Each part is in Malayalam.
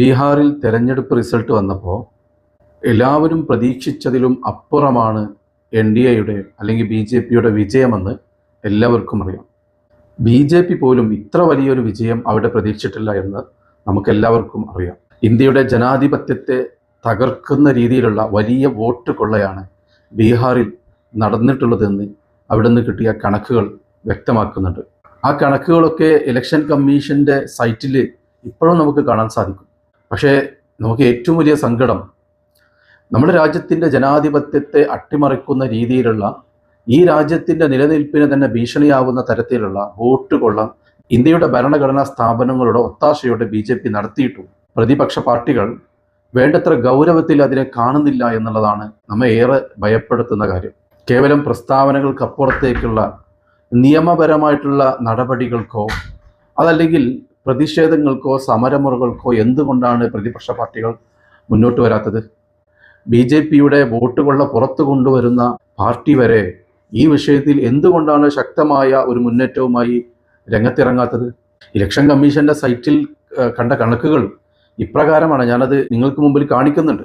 ബീഹാറിൽ തെരഞ്ഞെടുപ്പ് റിസൾട്ട് വന്നപ്പോൾ എല്ലാവരും പ്രതീക്ഷിച്ചതിലും അപ്പുറമാണ് NDAയുടെ അല്ലെങ്കിൽ BJPയുടെ വിജയമെന്ന് എല്ലാവർക്കും അറിയാം. BJP പോലും ഇത്ര വലിയൊരു വിജയം അവിടെ പ്രതീക്ഷിച്ചിട്ടില്ല എന്ന് നമുക്കെല്ലാവർക്കും അറിയാം. ഇന്ത്യയുടെ ജനാധിപത്യത്തെ തകർക്കുന്ന രീതിയിലുള്ള വലിയ വോട്ട് കൊള്ളയാണ് ബീഹാറിൽ നടന്നിട്ടുള്ളതെന്ന് അവിടെ നിന്ന് കിട്ടിയ കണക്കുകൾ വ്യക്തമാക്കുന്നുണ്ട്. ആ കണക്കുകളൊക്കെ ഇലക്ഷൻ കമ്മീഷൻ്റെ സൈറ്റിൽ ഇപ്പോഴും നമുക്ക് കാണാൻ സാധിക്കും. പക്ഷേ നമുക്ക് ഏറ്റവും വലിയ സങ്കടം നമ്മുടെ രാജ്യത്തിൻ്റെ ജനാധിപത്യത്തെ അട്ടിമറിക്കുന്ന രീതിയിലുള്ള, ഈ രാജ്യത്തിൻ്റെ നിലനിൽപ്പിന് തന്നെ ഭീഷണിയാവുന്ന തരത്തിലുള്ള വോട്ട് കൊള്ള ഇന്ത്യയുടെ ഭരണഘടനാ സ്ഥാപനങ്ങളുടെ ഒത്താശയോടെ BJP നടത്തിയിട്ടു പ്രതിപക്ഷ പാർട്ടികൾ വേണ്ടത്ര ഗൗരവത്തിൽ അതിനെ കാണുന്നില്ല എന്നുള്ളതാണ് നമ്മെ ഏറെ ഭയപ്പെടുത്തുന്ന കാര്യം. കേവലം പ്രസ്താവനകൾക്കപ്പുറത്തേക്കുള്ള നിയമപരമായിട്ടുള്ള നടപടികൾക്കോ അതല്ലെങ്കിൽ പ്രതിഷേധങ്ങൾക്കോ സമരമുറകൾക്കോ എന്തുകൊണ്ടാണ് പ്രതിപക്ഷ പാർട്ടികൾ മുന്നോട്ട് വരാത്തത്? BJPയുടെ വോട്ട് കൊള്ള പുറത്തു കൊണ്ടുവരുന്ന പാർട്ടി വരെ ഈ വിഷയത്തിൽ എന്തുകൊണ്ടാണ് ശക്തമായ ഒരു മുന്നേറ്റവുമായി രംഗത്തിറങ്ങാത്തത്? ഇലക്ഷൻ കമ്മീഷൻ്റെ സൈറ്റിൽ കണ്ട കണക്കുകൾ ഇപ്രകാരമാണ്. ഞാനത് നിങ്ങൾക്ക് മുമ്പിൽ കാണിക്കുന്നുണ്ട്.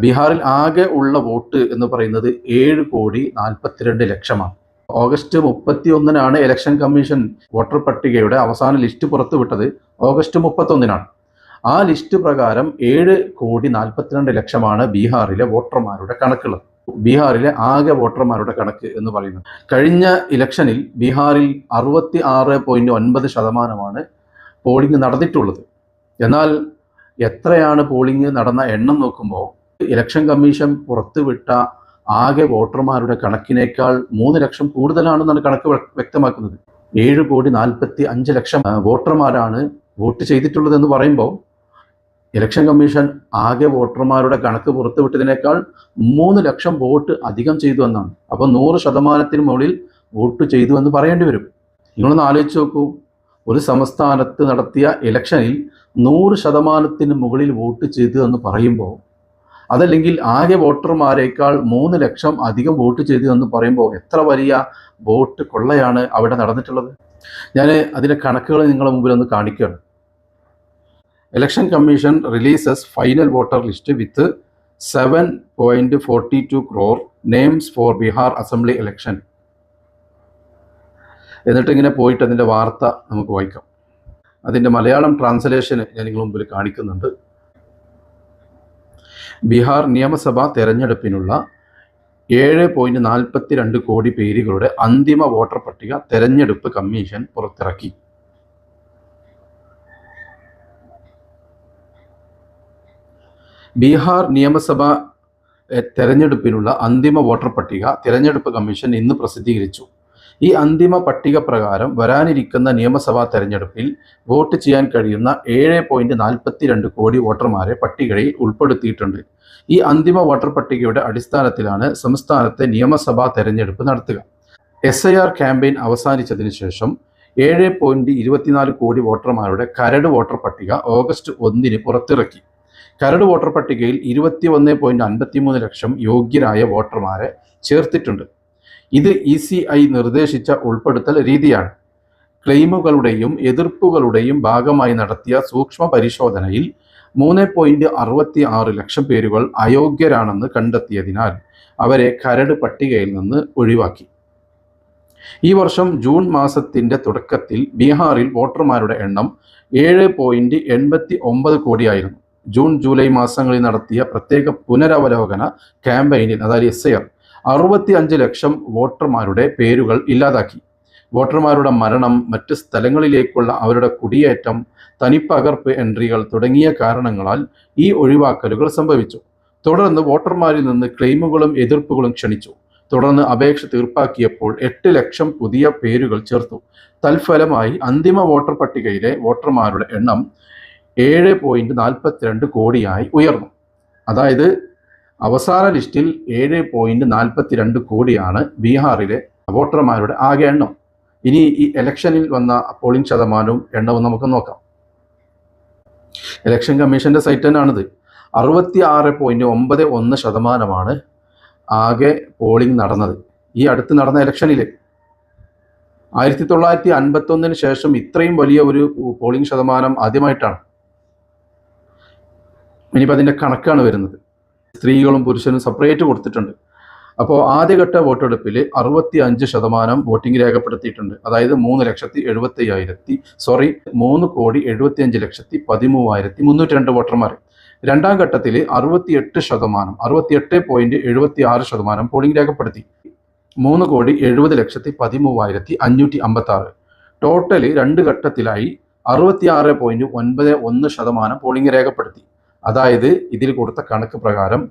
ബീഹാറിൽ ആകെ ഉള്ള വോട്ട് എന്ന് പറയുന്നത് 7,42,00,000 ഓഗസ്റ്റ് 31 ഇലക്ഷൻ കമ്മീഷൻ വോട്ടർ പട്ടികയുടെ അവസാന ലിസ്റ്റ് പുറത്തുവിട്ടത്. ഓഗസ്റ്റ് 31 ആ ലിസ്റ്റ് പ്രകാരം 7,42,00,000 ബീഹാറിലെ വോട്ടർമാരുടെ കണക്കുള്ളത്. ബീഹാറിലെ ആകെ വോട്ടർമാരുടെ കണക്ക് എന്ന് പറയുന്നത്. കഴിഞ്ഞ ഇലക്ഷനിൽ ബീഹാറിൽ 66.9% പോളിംഗ് നടന്നിട്ടുള്ളത്. എന്നാൽ എത്രയാണ് പോളിംഗ് നടന്ന എണ്ണം നോക്കുമ്പോൾ ഇലക്ഷൻ കമ്മീഷൻ പുറത്തുവിട്ട ആകെ വോട്ടർമാരുടെ കണക്കിനേക്കാൾ 3 ലക്ഷം കൂടുതലാണെന്നാണ് കണക്ക് വ്യക്തമാക്കുന്നത്. 7,45,00,000 വോട്ടർമാരാണ് വോട്ട് ചെയ്തിട്ടുള്ളതെന്ന് പറയുമ്പോൾ ഇലക്ഷൻ കമ്മീഷൻ ആകെ വോട്ടർമാരുടെ കണക്ക് പുറത്തുവിട്ടതിനേക്കാൾ 3 ലക്ഷം വോട്ട് അധികം ചെയ്തു എന്നാണ്. അപ്പോൾ 100% മുകളിൽ വോട്ട് ചെയ്തു എന്ന് പറയേണ്ടി വരും. നിങ്ങളൊന്ന് ആലോചിച്ച് നോക്കൂ. ഒരു സംസ്ഥാനത്ത് നടത്തിയ ഇലക്ഷനിൽ 100% മുകളിൽ വോട്ട് ചെയ്തു എന്ന് പറയുമ്പോൾ, അതല്ലെങ്കിൽ ആകെ വോട്ടർമാരേക്കാൾ 3 ലക്ഷം അധികം വോട്ട് ചെയ്തു എന്ന് പറയുമ്പോൾ എത്ര വലിയ വോട്ട് കൊള്ളയാണ് അവിടെ നടന്നിട്ടുള്ളത്? ഞാൻ അതിൻ്റെ കണക്കുകൾ നിങ്ങളുടെ മുമ്പിൽ ഒന്ന് കാണിക്കുകയാണ്. Election commission releases final voter list with 7.42 crore names for Bihar assembly election. എന്നിട്ട് ഇങ്ങനെ പോയിട്ട് അതിൻ്റെ വാർത്ത നമുക്ക് വായിക്കാം. അതിൻ്റെ മലയാളം ട്രാൻസ്ലേഷൻ ഞാൻ നിങ്ങളുടെ മുമ്പിൽ കാണിക്കുന്നുണ്ട്. ബീഹാർ നിയമസഭാ തെരഞ്ഞെടുപ്പിനുള്ള 7.42 കോടി പേരുകളുടെ അന്തിമ വോട്ടർ പട്ടിക തെരഞ്ഞെടുപ്പ് കമ്മീഷൻ പുറത്തിറക്കി. ബീഹാർ നിയമസഭാ തെരഞ്ഞെടുപ്പിനുള്ള അന്തിമ വോട്ടർ പട്ടിക തെരഞ്ഞെടുപ്പ് കമ്മീഷൻ ഇന്ന് പ്രസിദ്ധീകരിച്ചു. ഈ അന്തിമ പട്ടിക പ്രകാരം വരാനിരിക്കുന്ന നിയമസഭാ തെരഞ്ഞെടുപ്പിൽ വോട്ട് ചെയ്യാൻ കഴിയുന്ന 7.42 കോടി വോട്ടർമാരെ പട്ടികയിൽ ഉൾപ്പെടുത്തിയിട്ടുണ്ട്. ഈ അന്തിമ വോട്ടർ പട്ടികയുടെ അടിസ്ഥാനത്തിലാണ് സംസ്ഥാനത്തെ നിയമസഭാ തെരഞ്ഞെടുപ്പ് നടത്തുക. SIR ക്യാമ്പയിൻ അവസാനിച്ചതിന് ശേഷം 7.24 കോടി വോട്ടർമാരുടെ കരട് വോട്ടർ പട്ടിക ഓഗസ്റ്റ് 1 പുറത്തിറക്കി. കരട് വോട്ടർ പട്ടികയിൽ 21.53 ലക്ഷം യോഗ്യരായ വോട്ടർമാരെ ചേർത്തിട്ടുണ്ട്. ഇത് ECI നിർദ്ദേശിച്ച ഉൾപ്പെടുത്തൽ രീതിയാണ്. ക്ലെയിമുകളുടെയും എതിർപ്പുകളുടെയും ഭാഗമായി നടത്തിയ സൂക്ഷ്മ പരിശോധനയിൽ 3.66 ലക്ഷം പേരുകൾ അയോഗ്യരാണെന്ന് കണ്ടെത്തിയതിനാൽ അവരെ കരട് പട്ടികയിൽ നിന്ന് ഒഴിവാക്കി. ഈ വർഷം ജൂൺ മാസത്തിൻ്റെ തുടക്കത്തിൽ ബീഹാറിൽ വോട്ടർമാരുടെ എണ്ണം 7.89 കോടിയായിരുന്നു. ജൂൺ ജൂലൈ മാസങ്ങളിൽ നടത്തിയ പ്രത്യേക പുനരവലോകന ക്യാമ്പയിനിൽ, അതായത് SIR, 65 ലക്ഷം വോട്ടർമാരുടെ പേരുകൾ ഇല്ലാതാക്കി. വോട്ടർമാരുടെ മരണം, മറ്റ് സ്ഥലങ്ങളിലേക്കുള്ള അവരുടെ കുടിയേറ്റം, തനിപ്പകർപ്പ് എൻട്രികൾ തുടങ്ങിയ കാരണങ്ങളാൽ ഈ ഒഴിവാക്കലുകൾ സംഭവിച്ചു. തുടർന്ന് വോട്ടർമാരിൽ നിന്ന് ക്ലെയിമുകളും എതിർപ്പുകളും ക്ഷണിച്ചു. തുടർന്ന് അപേക്ഷ തീർപ്പാക്കിയപ്പോൾ 8 ലക്ഷം പുതിയ പേരുകൾ ചേർത്തു. തൽഫലമായി അന്തിമ വോട്ടർ പട്ടികയിലെ വോട്ടർമാരുടെ എണ്ണം 7.42 കോടിയായി ഉയർന്നു. അതായത് അവസാന ലിസ്റ്റിൽ 7.42 കോടിയാണ് ബീഹാറിലെ വോട്ടർമാരുടെ ആകെ എണ്ണം. ഇനി ഈ ഇലക്ഷനിൽ വന്ന പോളിംഗ് ശതമാനവും എണ്ണവും നമുക്ക് നോക്കാം. ഇലക്ഷൻ കമ്മീഷൻ്റെ സൈറ്റ് തന്നെയാണിത്. 66.91% ആകെ പോളിംഗ് നടന്നത് ഈ അടുത്ത് നടന്ന ഇലക്ഷനിൽ. 1951 ശേഷം ഇത്രയും വലിയ ഒരു പോളിംഗ് ശതമാനം ആദ്യമായിട്ടാണ്. ഇനിയിപ്പോൾ അതിൻ്റെ കണക്കാണ് വരുന്നത്. സ്ത്രീകളും പുരുഷനും സെപ്പറേറ്റ് കൊടുത്തിട്ടുണ്ട്. അപ്പോൾ ആദ്യഘട്ട വോട്ടെടുപ്പിൽ 65% വോട്ടിംഗ് രേഖപ്പെടുത്തിയിട്ടുണ്ട്. അതായത് 3,75,13,375,13,302 വോട്ടർമാർ. രണ്ടാം ഘട്ടത്തിൽ 68.76% പോളിംഗ് രേഖപ്പെടുത്തി. 3,70,13,556. ടോട്ടൽ രണ്ട് ഘട്ടത്തിലായി 66.91% പോളിംഗ് രേഖപ്പെടുത്തി. അതായത് ഇതിൽ കൊടുത്ത കണക്ക് പ്രകാരം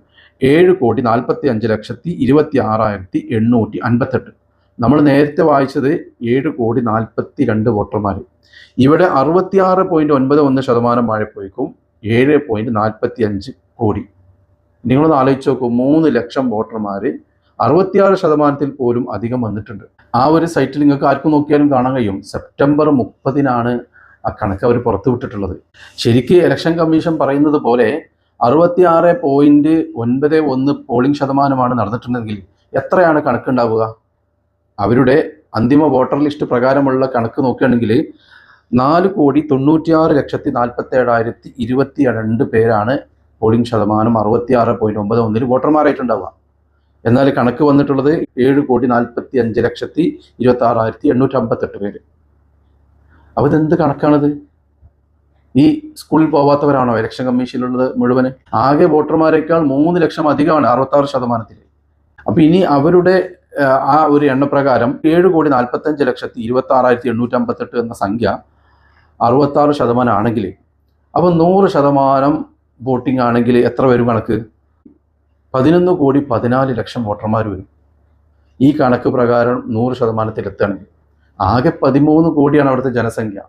7,45,26,858. നമ്മൾ നേരത്തെ വായിച്ചത് 7,42,00,000 വോട്ടർമാർ. ഇവിടെ 66.91% വാഴപ്പോയിക്കും 7.45 കോടി. നിങ്ങളൊന്ന് ആലോചിച്ച് നോക്കൂ, 3 ലക്ഷം വോട്ടർമാർ 66% പോലും അധികം വന്നിട്ടുണ്ട്. ആ ഒരു സൈറ്റിൽ നിങ്ങൾക്ക് ആർക്കും നോക്കിയാലും കാണാൻ കഴിയും. സെപ്റ്റംബർ 30 ആ കണക്ക് അവർ പുറത്തുവിട്ടിട്ടുള്ളത്. ശരിക്കും ഇലക്ഷൻ കമ്മീഷൻ പറയുന്നത് പോലെ 66.91 പോളിംഗ് ശതമാനമാണ് നടന്നിട്ടുണ്ടെങ്കിൽ എത്രയാണ് കണക്കുണ്ടാവുക? അവരുടെ അന്തിമ വോട്ടർ ലിസ്റ്റ് പ്രകാരമുള്ള കണക്ക് നോക്കുകയാണെങ്കിൽ 4,96,47,022 പേരാണ് പോളിംഗ് ശതമാനം 66.91 വോട്ടർമാരായിട്ടുണ്ടാവുക. എന്നാൽ കണക്ക് വന്നിട്ടുള്ളത് 7,45,26,858 പേര്. അപ്പോൾ ഇതെന്ത് കണക്കാണിത്? ഈ സ്കൂളിൽ പോവാത്തവരാണോ ഇലക്ഷൻ കമ്മീഷനിലുള്ളത് മുഴുവന്? ആകെ വോട്ടർമാരെക്കാൾ 3 ലക്ഷം അധികമാണ് 66%. അപ്പോൾ ഇനി അവരുടെ ആ ഒരു എണ്ണപ്രകാരം 7,45,26,858 എന്ന സംഖ്യ 66% ആണെങ്കിൽ, അപ്പോൾ 100% വോട്ടിംഗ് ആണെങ്കിൽ എത്ര വരും കണക്ക്? 11,14,00,000 വോട്ടർമാർ വരും. ഈ കണക്ക് പ്രകാരം 100% എത്തുകയാണെങ്കിൽ ആകെ 13 കോടിയാണ് അവിടുത്തെ ജനസംഖ്യ.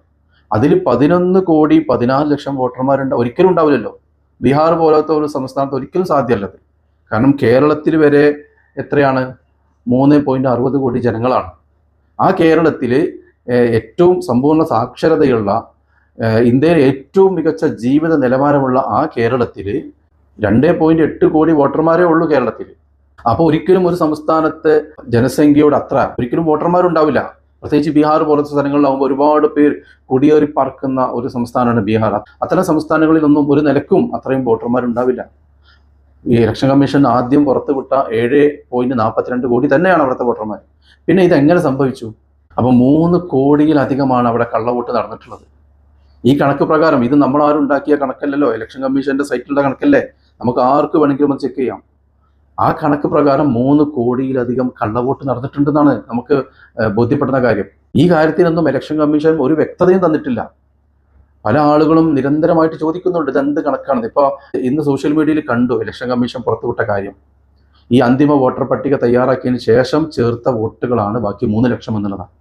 അതിൽ 11,14,00,000 വോട്ടർമാരുണ്ട് ഒരിക്കലും ഉണ്ടാവില്ലല്ലോ. ബീഹാർ പോലത്തെ ഒരു സംസ്ഥാനത്ത് ഒരിക്കലും സാധ്യമല്ലത്. കാരണം കേരളത്തിൽ വരെ എത്രയാണ്? 3.60 കോടി ജനങ്ങളാണ്. ആ കേരളത്തിൽ ഏറ്റവും സമ്പൂർണ്ണ സാക്ഷരതയുള്ള, ഇന്ത്യയിലെ ഏറ്റവും മികച്ച ജീവിത നിലവാരമുള്ള ആ കേരളത്തിൽ 2.8 കോടി വോട്ടർമാരേ ഉള്ളൂ കേരളത്തിൽ. അപ്പോൾ ഒരിക്കലും ഒരു സംസ്ഥാനത്തെ ജനസംഖ്യയോട് അത്ര ഒരിക്കലും വോട്ടർമാരുണ്ടാവില്ല. പ്രത്യേകിച്ച് ബീഹാർ പോലത്തെ സ്ഥലങ്ങളിലാവുമ്പോൾ ഒരുപാട് പേർ കുടിയേറി പാർക്കുന്ന ഒരു സംസ്ഥാനമാണ് ബീഹാർ. അത്തരം സംസ്ഥാനങ്ങളിലൊന്നും ഒരു നിലക്കും അത്രയും വോട്ടർമാരുണ്ടാവില്ല. ഈ ഇലക്ഷൻ കമ്മീഷൻ ആദ്യം പുറത്തുവിട്ട 7.42 കോടി തന്നെയാണ് അവിടുത്തെ വോട്ടർമാർ. പിന്നെ ഇതെങ്ങനെ സംഭവിച്ചു? അപ്പോൾ 3 കോടിയിലധികമാണ് അവിടെ കള്ളവോട്ട് നടന്നിട്ടുള്ളത്. ഈ കണക്ക് പ്രകാരം, ഇത് നമ്മളാരും ഉണ്ടാക്കിയ കണക്കല്ലല്ലോ, ഇലക്ഷൻ കമ്മീഷന്റെ സൈറ്റിലുള്ള കണക്കല്ലേ, നമുക്ക് ആർക്ക് വേണമെങ്കിലും ഒന്ന് ചെക്ക് ചെയ്യാം. ആ കണക്ക് പ്രകാരം 3 കോടിയിലധികം കള്ളവോട്ട് നടന്നിട്ടുണ്ടെന്നാണ് നമുക്ക് ബോധ്യപ്പെടുന്ന കാര്യം. ഈ കാര്യത്തിനൊന്നും ഇലക്ഷൻ കമ്മീഷൻ ഒരു വ്യക്തതയും തന്നിട്ടില്ല. പല ആളുകളും നിരന്തരമായിട്ട് ചോദിക്കുന്നുണ്ട് ഇതെന്ത് കണക്കാണ്. ഇപ്പോൾ ഇന്ന് സോഷ്യൽ മീഡിയയിൽ കണ്ടു ഇലക്ഷൻ കമ്മീഷൻ പുറത്തുവിട്ട കാര്യം. ഈ അന്തിമ വോട്ടർ പട്ടിക തയ്യാറാക്കിയതിന് ശേഷം ചേർത്ത വോട്ടുകളാണ് ബാക്കി 3 ലക്ഷം എന്നുള്ളതാണ്.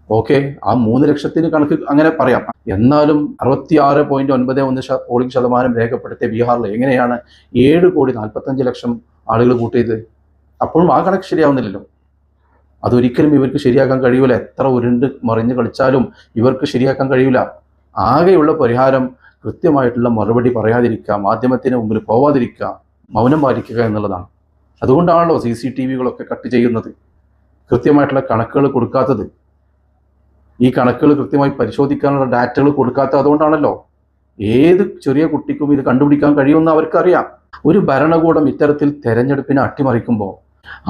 ഓക്കെ, ആ 3 ലക്ഷത്തിന് കണക്ക് അങ്ങനെ പറയാം. എന്നാലും 66.91 പോളിംഗ് ശതമാനം രേഖപ്പെടുത്തിയ ബീഹാറിൽ എങ്ങനെയാണ് 7,45,00,000 ആളുകൾ കൂട്ടിയത്? അപ്പോഴും ആ കണക്ക് ശരിയാവുന്നില്ലല്ലോ. അതൊരിക്കലും ഇവർക്ക് ശരിയാക്കാൻ കഴിയൂല. എത്ര ഉരുണ്ട് മറിഞ്ഞ് കളിച്ചാലും ഇവർക്ക് ശരിയാക്കാൻ കഴിയൂല. ആകെയുള്ള പരിഹാരം കൃത്യമായിട്ടുള്ള മറുപടി പറയാതിരിക്കുക, മാധ്യമത്തിന് മുമ്പിൽ പോവാതിരിക്കുക, മൗനം പാലിക്കുക എന്നുള്ളതാണ്. അതുകൊണ്ടാണല്ലോ CCTVകളൊക്കെ കട്ട് ചെയ്യുന്നത്, കൃത്യമായിട്ടുള്ള കണക്കുകൾ കൊടുക്കാത്തത്. ഈ കണക്കുകൾ കൃത്യമായി പരിശോധിക്കാനുള്ള ഡാറ്റകൾ കൊടുക്കാത്തത് അതുകൊണ്ടാണല്ലോ. ഏത് ചെറിയ കുട്ടിക്കും ഇത് കണ്ടുപിടിക്കാൻ കഴിയുമെന്ന് അവർക്കറിയാം. ഒരു ഭരണകൂടം ഇത്തരത്തിൽ തെരഞ്ഞെടുപ്പിനെ അട്ടിമറിക്കുമ്പോൾ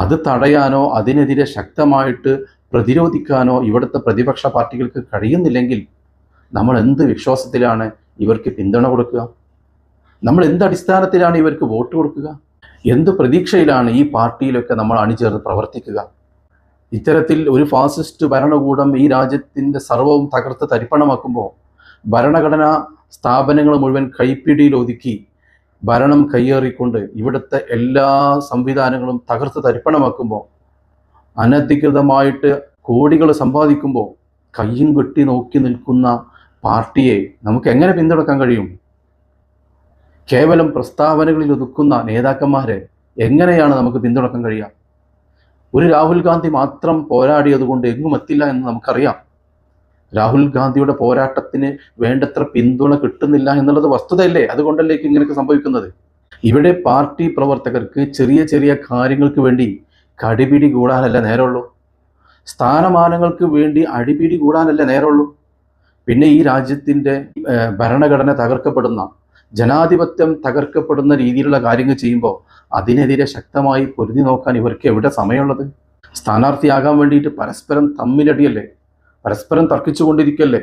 അത് തടയാനോ അതിനെതിരെ ശക്തമായിട്ട് പ്രതിരോധിക്കാനോ ഇവിടുത്തെ പ്രതിപക്ഷ പാർട്ടികൾക്ക് കഴിയുന്നില്ലെങ്കിൽ നമ്മൾ എന്ത് വിശ്വാസത്തിലാണ് ഇവർക്ക് പിന്തുണ കൊടുക്കുക? നമ്മൾ എന്ത് അടിസ്ഥാനത്തിലാണ് ഇവർക്ക് വോട്ട് കൊടുക്കുക? എന്ത് പ്രതീക്ഷയിലാണ് ഈ പാർട്ടിയിലൊക്കെ നമ്മൾ അണിചേർന്ന് പ്രവർത്തിക്കുക? ഇത്തരത്തിൽ ഒരു ഫാസിസ്റ്റ് ഭരണകൂടം ഈ രാജ്യത്തിൻ്റെ സർവ്വവും തകർത്ത് തരിപ്പണമാക്കുമ്പോൾ, ഭരണഘടനാ സ്ഥാപനങ്ങൾ മുഴുവൻ കൈപ്പിടിയിൽ ഒതുക്കി ഭരണം കയ്യേറിക്കൊണ്ട് ഇവിടുത്തെ എല്ലാ സംവിധാനങ്ങളും തകർത്ത് തരിപ്പണമാക്കുമ്പോൾ, അനധികൃതമായിട്ട് കോടികൾ സമ്പാദിക്കുമ്പോൾ കയ്യും കെട്ടി നോക്കി നിൽക്കുന്ന പാർട്ടിയെ നമുക്ക് എങ്ങനെ പിന്തുണക്കാൻ കഴിയും? കേവലം പ്രസ്താവനകളിൽ ഒതുക്കുന്ന നേതാക്കന്മാരെ എങ്ങനെയാണ് നമുക്ക് പിന്തുണക്കാൻ കഴിയുക? ഒരു രാഹുൽ ഗാന്ധി മാത്രം പോരാടിയത് കൊണ്ട് എങ്ങും എത്തില്ല എന്ന് നമുക്കറിയാം. രാഹുൽ ഗാന്ധിയുടെ പോരാട്ടത്തിന് വേണ്ടത്ര പിന്തുണ കിട്ടുന്നില്ല എന്നുള്ളത് വസ്തുതയല്ലേ? അതുകൊണ്ടല്ലേ ഇങ്ങനെയൊക്കെ സംഭവിക്കുന്നത്. ഇവിടെ പാർട്ടി പ്രവർത്തകർക്ക് ചെറിയ ചെറിയ കാര്യങ്ങൾക്ക് വേണ്ടി കടിപിടി കൂടാനല്ല നേരമുള്ളൂ. സ്ഥാനമാനങ്ങൾക്ക് വേണ്ടി അടിപിടി കൂടാനല്ല നേരമുള്ളൂ. പിന്നെ ഈ രാജ്യത്തിൻ്റെ ഭരണഘടന തകർക്കപ്പെടുന്ന, ജനാധിപത്യം തകർക്കപ്പെടുന്ന രീതിയിലുള്ള കാര്യങ്ങൾ ചെയ്യുമ്പോൾ അതിനെതിരെ ശക്തമായി പൊരുതി നോക്കാൻ ഇവർക്ക് എവിടെ സമയമുള്ളത്? സ്ഥാനാർത്ഥിയാകാൻ വേണ്ടിയിട്ട് പരസ്പരം തമ്മിലടിയല്ലേ, പരസ്പരം തർക്കിച്ചുകൊണ്ടിരിക്കല്ലേ.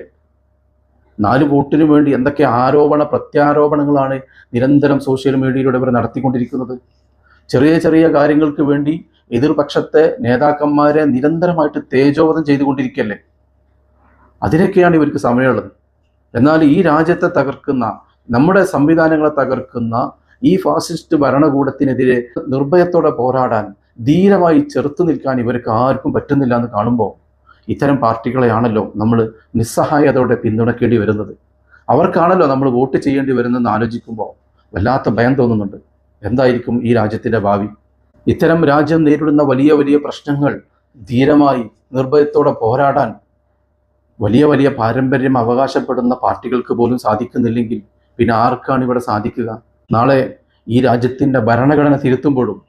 4 വോട്ടിന് വേണ്ടി എന്തൊക്കെ പ്രത്യാരോപണങ്ങളാണ് നിരന്തരം സോഷ്യൽ മീഡിയയിലൂടെ ഇവർ നടത്തിക്കൊണ്ടിരിക്കുന്നത്. ചെറിയ ചെറിയ കാര്യങ്ങൾക്ക് വേണ്ടി എതിർപക്ഷത്തെ നേതാക്കന്മാരെ നിരന്തരമായിട്ട് തേജോവധം ചെയ്തുകൊണ്ടിരിക്കല്ലേ. അതിനൊക്കെയാണ് ഇവർക്ക് സമയമുള്ളത്. എന്നാൽ ഈ രാജ്യത്തെ തകർക്കുന്ന, നമ്മുടെ സംവിധാനങ്ങളെ തകർക്കുന്ന ഈ ഫാസിസ്റ്റ് ഭരണകൂടത്തിനെതിരെ നിർഭയത്തോടെ പോരാടാൻ, ധീരമായി ചെറുത്തു നിൽക്കാൻ ഇവർക്ക് ആർക്കും പറ്റുന്നില്ല എന്ന് കാണുമ്പോൾ ഇത്തരം പാർട്ടികളെയാണല്ലോ നമ്മൾ നിസ്സഹായതയോടെ പിന്തുണയ്ക്കേണ്ടി വരുന്നത്. അവർക്കാണല്ലോ നമ്മൾ വോട്ട് ചെയ്യേണ്ടി വരുന്നതെന്ന് ആലോചിക്കുമ്പോൾ വല്ലാത്ത ഭയം തോന്നുന്നുണ്ട്. എന്തായിരിക്കും ഈ രാജ്യത്തിൻ്റെ ഭാവി? ഇത്തരം രാജ്യം നേരിടുന്ന വലിയ വലിയ പ്രശ്നങ്ങൾ ധീരമായി നിർഭയത്തോടെ പോരാടാൻ വലിയ വലിയ പാരമ്പര്യം അവകാശപ്പെടുന്ന പാർട്ടികൾക്ക് പോലും സാധിക്കുന്നില്ലെങ്കിൽ പിന്നെ ആർക്കാണ് ഇവിടെ സാധിക്കുക? നാളെ ഈ രാജ്യത്തിൻ്റെ ഭരണഘടന തിരുത്തുമ്പോഴും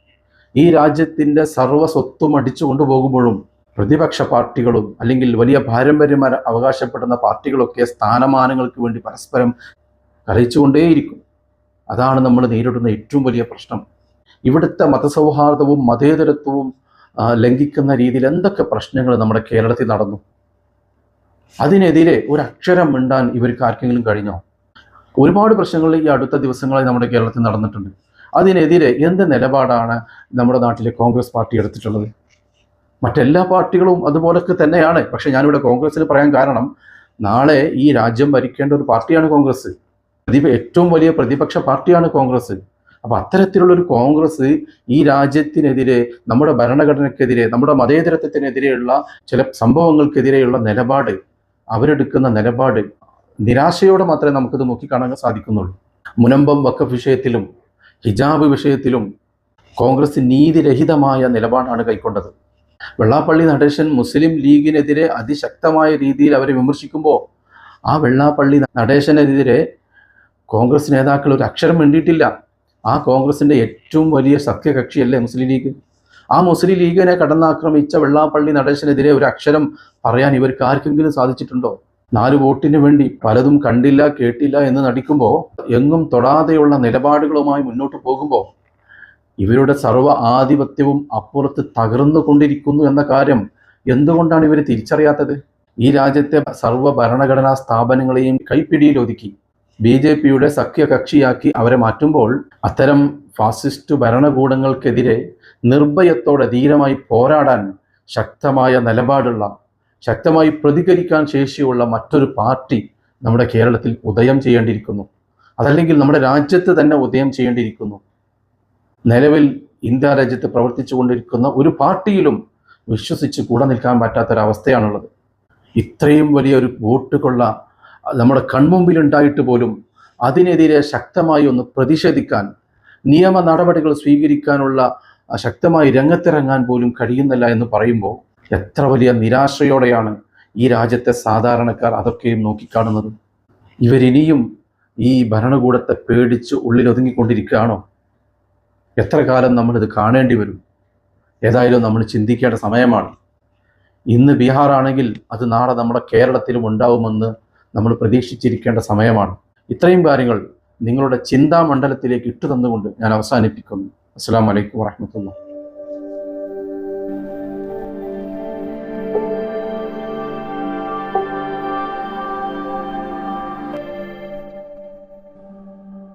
ഈ രാജ്യത്തിൻ്റെ സർവ്വ സ്വത്തും അടിച്ചു കൊണ്ടുപോകുമ്പോഴും പ്രതിപക്ഷ പാർട്ടികളും അല്ലെങ്കിൽ വലിയ പാരമ്പര്യം അവകാശപ്പെടുന്ന പാർട്ടികളൊക്കെ സ്ഥാനമാനങ്ങൾക്ക് വേണ്ടി പരസ്പരം കലഹിച്ചുകൊണ്ടേയിരിക്കും. അതാണ് നമ്മൾ നേരിടുന്ന ഏറ്റവും വലിയ പ്രശ്നം. ഇവിടുത്തെ മതസൗഹാർദ്ദവും മതേതരത്വവും ലംഘിക്കുന്ന രീതിയിൽ എന്തൊക്കെ പ്രശ്നങ്ങൾ നമ്മുടെ കേരളത്തിൽ നടന്നു. അതിനെതിരെ ഒരക്ഷരം മിണ്ടാൻ ഇവർക്ക് ആർക്കെങ്കിലും കഴിഞ്ഞോ? ഒരുപാട് പ്രശ്നങ്ങൾ ഈ അടുത്ത ദിവസങ്ങളായി നമ്മുടെ കേരളത്തിൽ നടന്നിട്ടുണ്ട്. അതിനെതിരെ എന്ത് നിലപാടാണ് നമ്മുടെ നാട്ടിലെ കോൺഗ്രസ് പാർട്ടി എടുത്തിട്ടുള്ളത്? മറ്റെല്ലാ പാർട്ടികളും അതുപോലൊക്കെ തന്നെയാണ്. പക്ഷെ ഞാനിവിടെ കോൺഗ്രസ്സിന് പറയാൻ കാരണം, നാളെ ഈ രാജ്യം ഭരിക്കേണ്ട ഒരു പാർട്ടിയാണ് കോൺഗ്രസ്. ഏറ്റവും വലിയ പ്രതിപക്ഷ പാർട്ടിയാണ് കോൺഗ്രസ്. അപ്പോൾ അത്തരത്തിലുള്ളൊരു കോൺഗ്രസ് ഈ രാജ്യത്തിനെതിരെ, നമ്മുടെ ഭരണഘടനയ്ക്കെതിരെ, നമ്മുടെ മതേതരത്വത്തിനെതിരെയുള്ള ചില സംഭവങ്ങൾക്കെതിരെയുള്ള നിലപാട്, അവരെടുക്കുന്ന നിലപാട് നിരാശയോടെ മാത്രമേ നമുക്കിത് നോക്കിക്കാണാൻ സാധിക്കുന്നുള്ളൂ. മുനമ്പം വഖഫ് വിഷയത്തിലും ഹിജാബ് വിഷയത്തിലും കോൺഗ്രസ് നീതിരഹിതമായ നിലപാടാണ് കൈക്കൊണ്ടത്. വെള്ളാപ്പള്ളി നടേശൻ മുസ്ലിം ലീഗിനെതിരെ അതിശക്തമായ രീതിയിൽ അവരെ വിമർശിക്കുമ്പോൾ ആ വെള്ളാപ്പള്ളി നടേശനെതിരെ കോൺഗ്രസ് നേതാക്കൾ ഒരു അക്ഷരം മിണ്ടിയിട്ടില്ല. ആ കോൺഗ്രസിൻ്റെ ഏറ്റവും വലിയ സഖ്യകക്ഷിയല്ലേ മുസ്ലിം ലീഗ്. ആ മുസ്ലിം ലീഗിനെ കടന്നാക്രമിച്ച വെള്ളാപ്പള്ളി നടേശനെതിരെ ഒരു അക്ഷരം പറയാൻ ഇവർക്ക് ആർക്കെങ്കിലും സാധിച്ചിട്ടുണ്ടോ? 4 വോട്ടിന് വേണ്ടി പലതും കണ്ടില്ല കേട്ടില്ല എന്ന് നടിക്കുമ്പോൾ, എങ്ങും തൊടാതെയുള്ള നിലപാടുകളുമായി മുന്നോട്ട് പോകുമ്പോൾ ഇവരുടെ സർവ്വ ആധിപത്യവും അപ്പുറത്ത് തകർന്നു കൊണ്ടിരിക്കുന്നു എന്ന കാര്യം എന്തുകൊണ്ടാണ് ഇവർ തിരിച്ചറിയാത്തത്? ഈ രാജ്യത്തെ സർവ്വ ഭരണഘടനാ സ്ഥാപനങ്ങളെയും കൈപ്പിടിയിൽ ഒതുക്കി BJPയുടെ സഖ്യകക്ഷിയാക്കി അവരെ മാറ്റുമ്പോൾ അത്തരം ഫാസിസ്റ്റ് ഭരണകൂടങ്ങൾക്കെതിരെ നിർഭയത്തോടെ ധീരമായി പോരാടാൻ ശക്തമായ നിലപാടുള്ള, ശക്തമായി പ്രതികരിക്കാൻ ശേഷിയുള്ള മറ്റൊരു പാർട്ടി നമ്മുടെ കേരളത്തിൽ ഉദയം ചെയ്യേണ്ടിയിരിക്കുന്നു. അതല്ലെങ്കിൽ നമ്മുടെ രാജ്യത്ത് തന്നെ ഉദയം ചെയ്യേണ്ടിയിരിക്കുന്നു. നിലവിൽ ഇന്ത്യ രാജ്യത്ത് പ്രവർത്തിച്ചു കൊണ്ടിരിക്കുന്ന ഒരു പാർട്ടിയിലും വിശ്വസിച്ച് കൂടെ നിൽക്കാൻ പറ്റാത്തൊരവസ്ഥയാണുള്ളത്. ഇത്രയും വലിയൊരു വോട്ടുകൊള്ള നമ്മുടെ കൺമുമ്പിലുണ്ടായിട്ട് പോലും അതിനെതിരെ ശക്തമായി ഒന്ന് പ്രതിഷേധിക്കാൻ, നിയമ നടപടികൾ സ്വീകരിക്കാനുള്ള ശക്തമായി രംഗത്തിറങ്ങാൻ പോലും കഴിയുന്നില്ല എന്ന് പറയുമ്പോൾ എത്ര വലിയ നിരാശയോടെയാണ് ഈ രാജ്യത്തെ സാധാരണക്കാർ അതൊക്കെയും നോക്കിക്കാണുന്നത്. ഇവരിനിയും ഈ ഭരണകൂടത്തെ പേടിച്ച് ഉള്ളിലൊതുങ്ങിക്കൊണ്ടിരിക്കുകയാണോ? എത്ര കാലം നമ്മളിത് കാണേണ്ടി വരും? ഏതായാലും നമ്മൾ ചിന്തിക്കേണ്ട സമയമാണ്. ഇന്ന് ബീഹാർ ആണെങ്കിൽ അത് നാളെ നമ്മുടെ കേരളത്തിലും ഉണ്ടാവുമെന്ന് നമ്മൾ പ്രതീക്ഷിച്ചിരിക്കേണ്ട സമയമാണ്. ഇത്രയും കാര്യങ്ങൾ നിങ്ങളുടെ ചിന്താമണ്ഡലത്തിലേക്ക് ഇട്ടു തന്നുകൊണ്ട് ഞാൻ അവസാനിപ്പിക്കുന്നു. അസ്സലാമു അലൈക്കും വറഹ്മത്തുള്ളാഹി.